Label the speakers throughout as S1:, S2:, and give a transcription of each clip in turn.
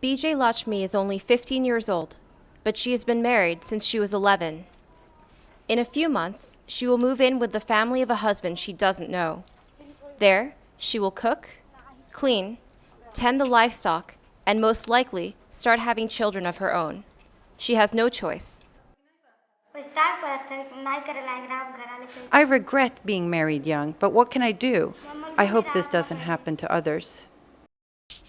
S1: BJ Lakshmi is only 15 years old, but she has been married since she was 11. In a few months, she will move in with the family of a husband she doesn't know. There, she will cook, clean, tend the livestock, and most likely start having children of her own. She has no choice.
S2: I regret being married young, but what can I do? I hope this doesn't happen to others.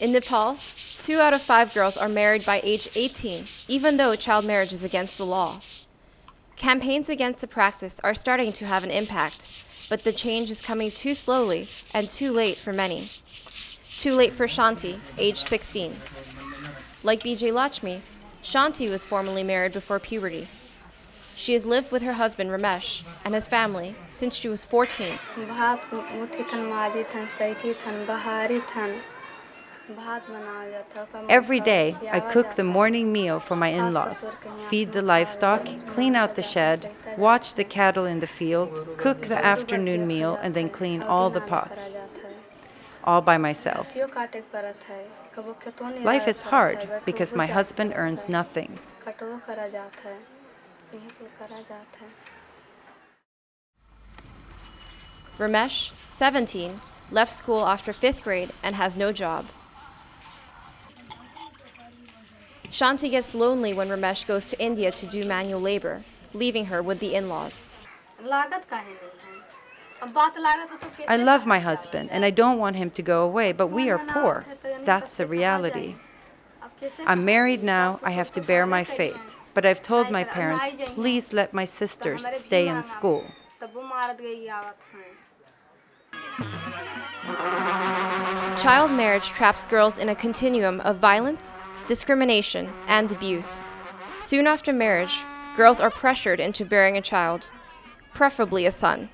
S1: In Nepal, 2 out of 5 girls are married by age 18, even though child marriage is against the law. Campaigns against the practice are starting to have an impact, but the change is coming too slowly and too late for many. Too late for Shanti, age 16. Like BJ Lakshmi, Shanti was formally married before puberty. She has lived with her husband Ramesh and his family since she was 14.
S2: Every day, I cook the morning meal for my in-laws, feed the livestock, clean out the shed, watch the cattle in the field, cook the afternoon meal, and then clean all the pots. All by myself. Life is hard because my husband earns nothing.
S1: Ramesh, 17, left school after 5th grade and has no job. Shanti gets lonely when Ramesh goes to India to do manual labor, leaving her with the in-laws.
S2: I love my husband and I don't want him to go away, but we are poor. That's the reality. I'm married now, I have to bear my fate. But I've told my parents, please let my sisters stay in school.
S1: Child marriage traps girls in a continuum of violence, discrimination, and abuse. Soon after marriage, girls are pressured into bearing a child, preferably a son.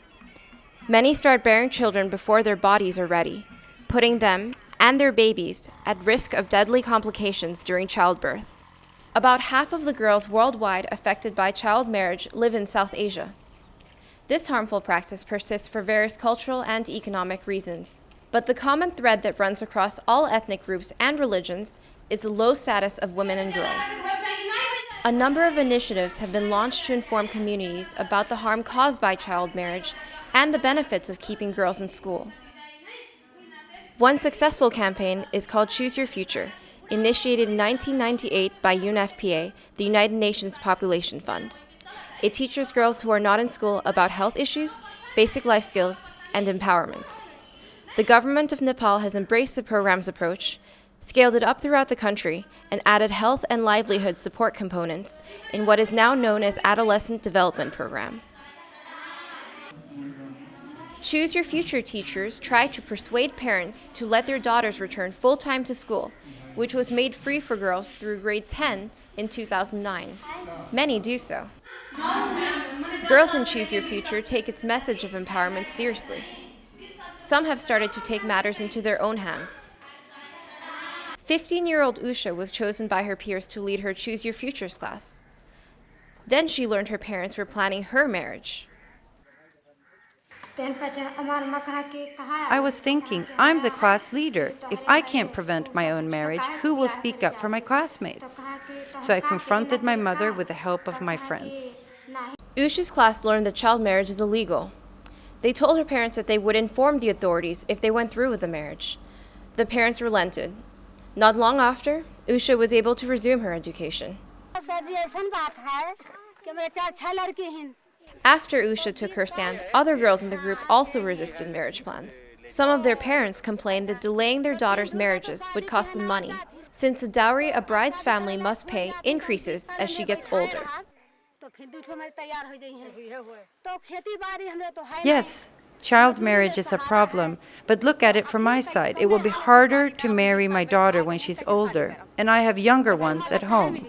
S1: Many start bearing children before their bodies are ready, putting them and their babies at risk of deadly complications during childbirth. About half of the girls worldwide affected by child marriage live in South Asia. This harmful practice persists for various cultural and economic reasons. But the common thread that runs across all ethnic groups and religions is the low status of women and girls. A number of initiatives have been launched to inform communities about the harm caused by child marriage and the benefits of keeping girls in school. One successful campaign is called Choose Your Future, initiated in 1998 by UNFPA, the United Nations Population Fund. It teaches girls who are not in school about health issues, basic life skills, and empowerment. The government of Nepal has embraced the program's approach, scaled it up throughout the country, and added health and livelihood support components in what is now known as Adolescent Development Program. Choose Your Future teachers try to persuade parents to let their daughters return full-time to school, which was made free for girls through grade 10 in 2009. Many do so. Girls in Choose Your Future take its message of empowerment seriously. Some have started to take matters into their own hands. 15-year-old Usha was chosen by her peers to lead her Choose Your Futures class. Then she learned her parents were planning her marriage.
S2: I was thinking, I'm the class leader. If I can't prevent my own marriage, who will speak up for my classmates? So I confronted my mother with the help of my friends.
S1: Usha's class learned that child marriage is illegal. They told her parents that they would inform the authorities if they went through with the marriage. The parents relented. Not long after, Usha was able to resume her education. After Usha took her stand, other girls in the group also resisted marriage plans. Some of their parents complained that delaying their daughters' marriages would cost them money, since the dowry a bride's family must pay increases as she gets older.
S2: Yes, child marriage is a problem, but look at it from my side. It will be harder to marry my daughter when she's older, and I have younger ones at home.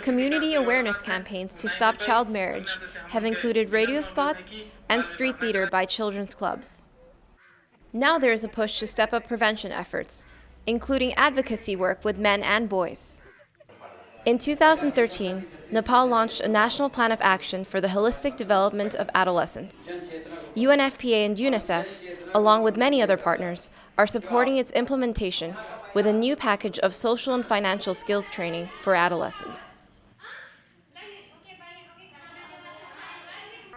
S1: Community awareness campaigns to stop child marriage have included radio spots and street theater by children's clubs. Now there is a push to step up prevention efforts, including advocacy work with men and boys. In 2013, Nepal launched a national plan of action for the holistic development of adolescents. UNFPA and UNICEF, along with many other partners, are supporting its implementation with a new package of social and financial skills training for adolescents.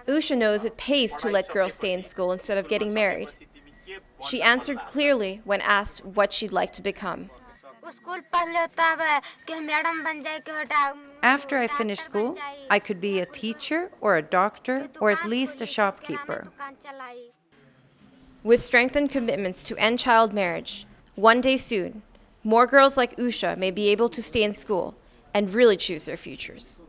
S1: Usha knows it pays to let girls stay in school instead of getting married. She answered clearly when asked what she'd like to become.
S2: After I finish school, I could be a teacher or a doctor or at least a shopkeeper.
S1: With strengthened commitments to end child marriage, one day soon, more girls like Usha may be able to stay in school and really choose their futures.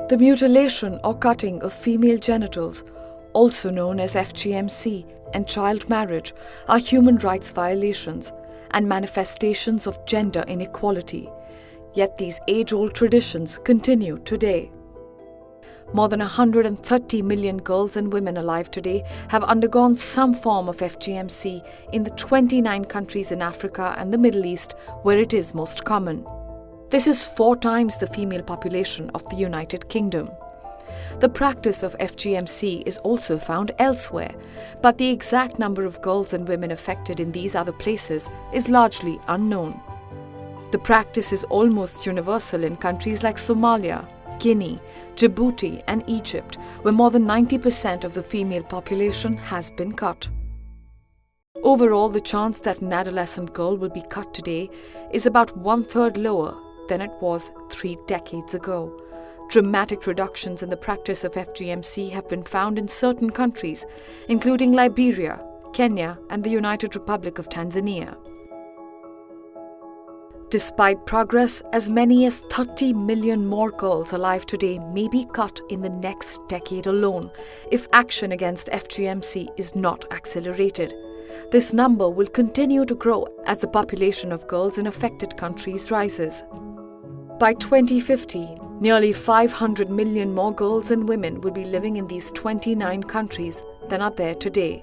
S3: The mutilation or cutting of female genitals, also known as FGMC, and child marriage are human rights violations and manifestations of gender inequality. Yet these age-old traditions continue today. More than 130 million girls and women alive today have undergone some form of FGMC in the 29 countries in Africa and the Middle East where it is most common. This is 4 times the female population of the United Kingdom. The practice of FGMC is also found elsewhere, but the exact number of girls and women affected in these other places is largely unknown. The practice is almost universal in countries like Somalia, Guinea, Djibouti, and Egypt, where more than 90% of the female population has been cut. Overall, the chance that an adolescent girl will be cut today is about 1/3 lower than it was 3 decades ago. Dramatic reductions in the practice of FGMC have been found in certain countries, including Liberia, Kenya, and the United Republic of Tanzania. Despite progress, as many as 30 million more girls alive today may be cut in the next decade alone if action against FGMC is not accelerated. This number will continue to grow as the population of girls in affected countries rises. By 2050, nearly 500 million more girls and women will be living in these 29 countries than are there today.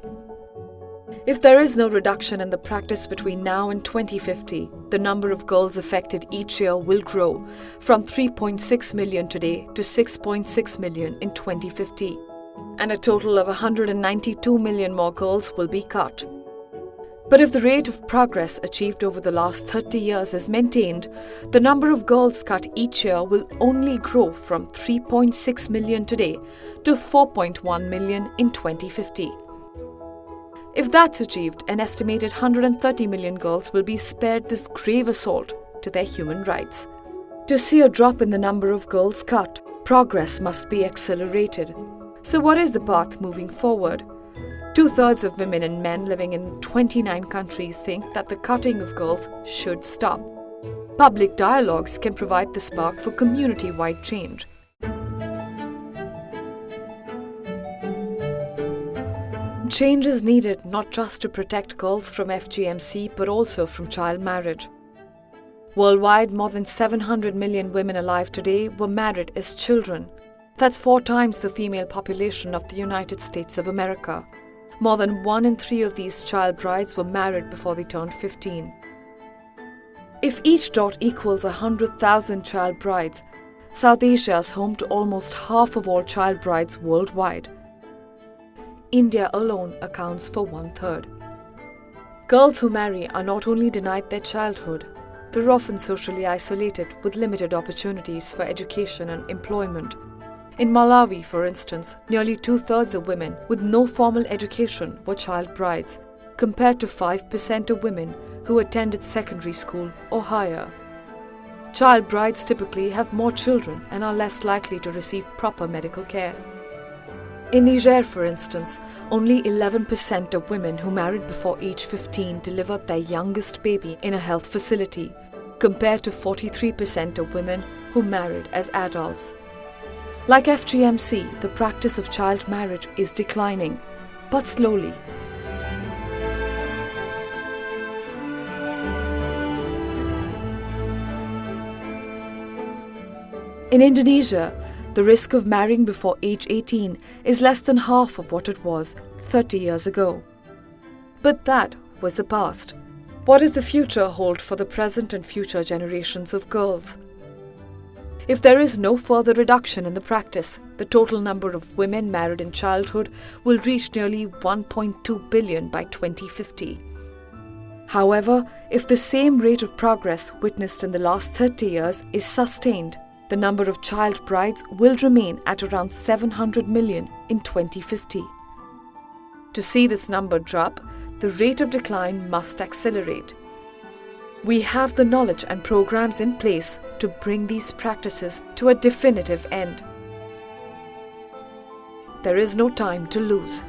S3: If there is no reduction in the practice between now and 2050, the number of girls affected each year will grow from 3.6 million today to 6.6 million in 2050, and a total of 192 million more girls will be cut. But if the rate of progress achieved over the last 30 years is maintained, the number of girls cut each year will only grow from 3.6 million today to 4.1 million in 2050. If that's achieved, an estimated 130 million girls will be spared this grave assault to their human rights. To see a drop in the number of girls cut, progress must be accelerated. So what is the path moving forward? 2/3 of women and men living in 29 countries think that the cutting of girls should stop. Public dialogues can provide the spark for community-wide change. Change is needed not just to protect girls from FGMC but also from child marriage. Worldwide, more than 700 million women alive today were married as children. That's 4 times the female population of the United States of America. More than 1 in 3 of these child brides were married before they turned 15. If each dot equals 100,000 child brides, South Asia is home to almost half of all child brides worldwide. India alone accounts for 1/3. Girls who marry are not only denied their childhood, they're often socially isolated with limited opportunities for education and employment. In Malawi, for instance, nearly 2/3 of women with no formal education were child brides, compared to 5% of women who attended secondary school or higher. Child brides typically have more children and are less likely to receive proper medical care. In Niger, for instance, only 11% of women who married before age 15 delivered their youngest baby in a health facility, compared to 43% of women who married as adults. Like FGMC, the practice of child marriage is declining, but slowly. In Indonesia, the risk of marrying before age 18 is less than half of what it was 30 years ago. But that was the past. What does the future hold for the present and future generations of girls? If there is no further reduction in the practice, the total number of women married in childhood will reach nearly 1.2 billion by 2050. However, if the same rate of progress witnessed in the last 30 years is sustained, the number of child brides will remain at around 700 million in 2050. To see this number drop, the rate of decline must accelerate. We have the knowledge and programs in place to bring these practices to a definitive end. There is no time to lose.